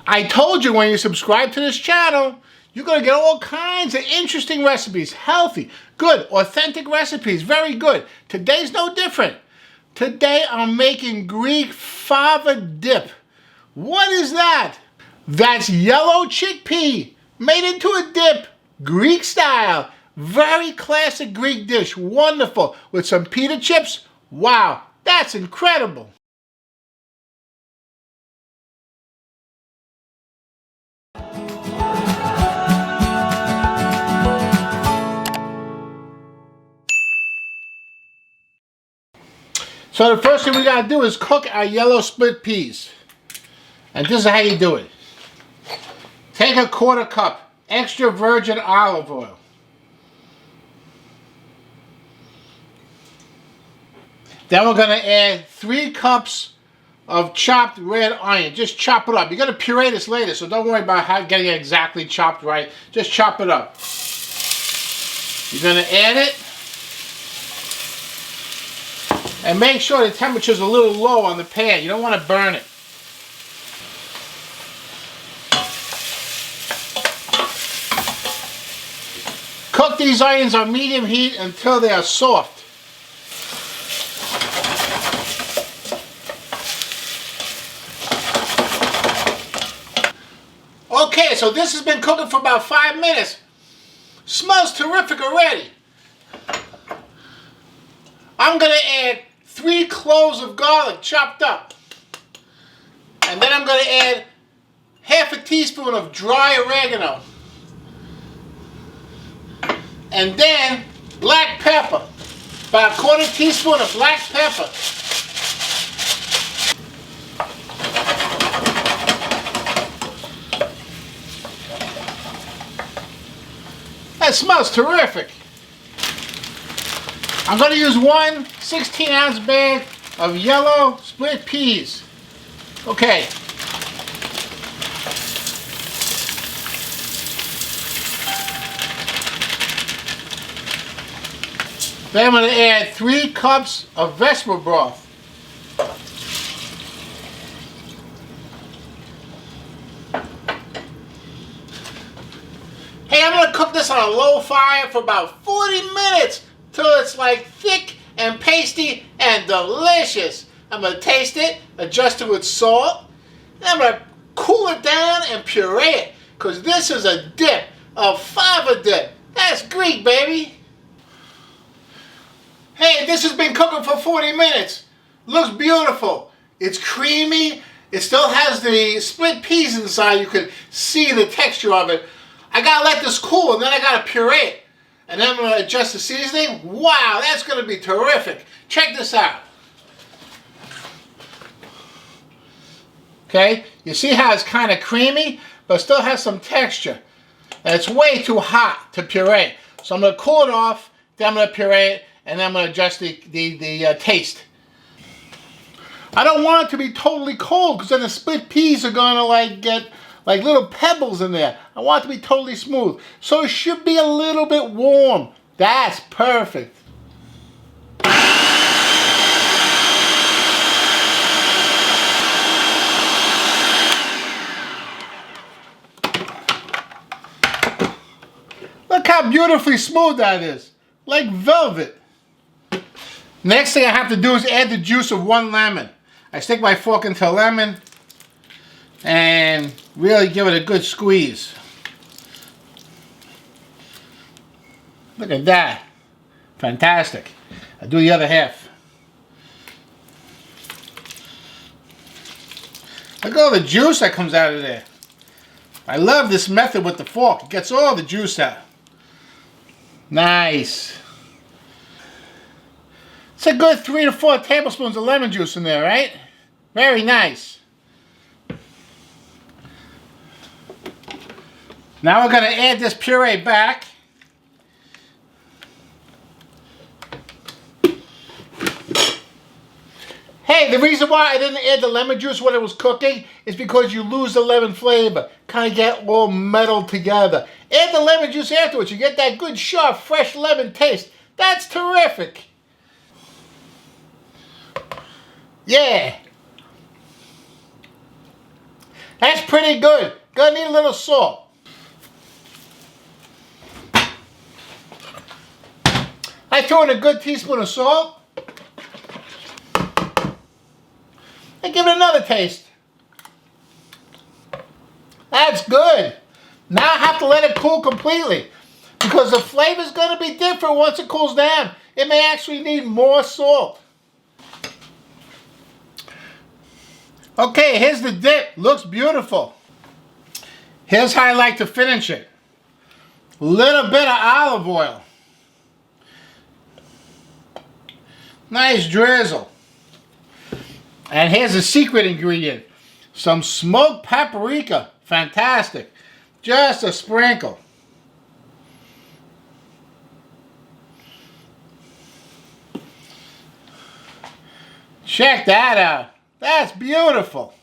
I told you when you subscribe to this channel, you're going to get all kinds of interesting recipes. Healthy, good, authentic recipes. Very good. Today's no different. Today I'm making Greek Fava Dip. What is that? That's yellow chickpea made into a dip. Greek style. Very classic Greek dish. Wonderful. With some pita chips. Wow, that's incredible. So the first thing we gotta do is cook our yellow split peas. And this is how you do it. Take a 1/4 cup extra virgin olive oil. Then we're gonna add 3 cups of chopped red onion. Just chop it up. You're gonna puree this later, so don't worry about how getting it exactly chopped right. Just chop it up. You're gonna add it. And make sure the temperature's a little low on the pan. You don't want to burn it. Cook these onions on medium heat until they are soft. Okay, so this has been cooking for about 5 minutes. Smells terrific already. I'm going to add 3 cloves of garlic chopped up. And then I'm going to add 1/2 teaspoon of dry oregano. And then black pepper. About 1/4 teaspoon of black pepper. That smells terrific. I'm going to use 1 16-ounce bag of yellow split peas. Okay. Then I'm going to add 3 cups of vegetable broth. Hey, I'm going to cook this on a low fire for about 40 minutes. Till it's like thick and pasty and delicious. I'm going to taste it, adjust it with salt, and I'm going to cool it down and puree it. Because this is a dip, a fava dip. That's Greek, baby. Hey, this has been cooking for 40 minutes. Looks beautiful. It's creamy. It still has the split peas inside. You can see the texture of it. I got to let this cool and then I got to puree it. And then I'm going to adjust the seasoning. Wow, that's going to be terrific. Check this out. Okay, you see how it's kind of creamy, but still has some texture. And it's way too hot to puree. So I'm going to cool it off, then I'm going to puree it, and then I'm going to adjust the taste. I don't want it to be totally cold, because then the split peas are going to get like little pebbles in there. I want it to be totally smooth. So it should be a little bit warm. That's perfect. Look how beautifully smooth that is. Like velvet. Next thing I have to do is add the juice of 1 lemon. I stick my fork into a lemon and really give it a good squeeze. Look at that. Fantastic. I'll do the other half. Look at all the juice that comes out of there. I love this method with the fork. It gets all the juice out. Nice. It's a good 3 to 4 tablespoons of lemon juice in there, right? Very nice. Now we're going to add this puree back. Hey, the reason why I didn't add the lemon juice when it was cooking is because you lose the lemon flavor. Kind of get all melded together. Add the lemon juice afterwards. You get that good, sharp, fresh lemon taste. That's terrific. Yeah. That's pretty good. Gonna need a little salt. I threw in a good teaspoon of salt. And give it another taste. That's good. Now I have to let it cool completely because the flavor is going to be different once it cools down. It may actually need more salt. Okay, here's the dip. Looks beautiful. Here's how I like to finish it. Little bit of olive oil. Nice drizzle. And here's the secret ingredient. Some smoked paprika. Fantastic. Just a sprinkle. Check that out. That's beautiful.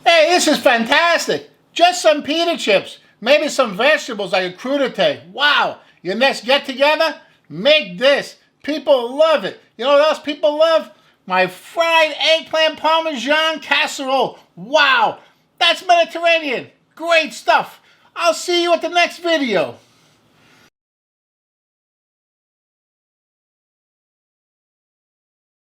Hey, this is fantastic. Just some pita chips. Maybe some vegetables like a crudite. Wow. Your next get together? Make this. People love it. You know what else people love? My fried eggplant Parmesan casserole. Wow. That's Mediterranean. Great stuff. I'll see you at the next video.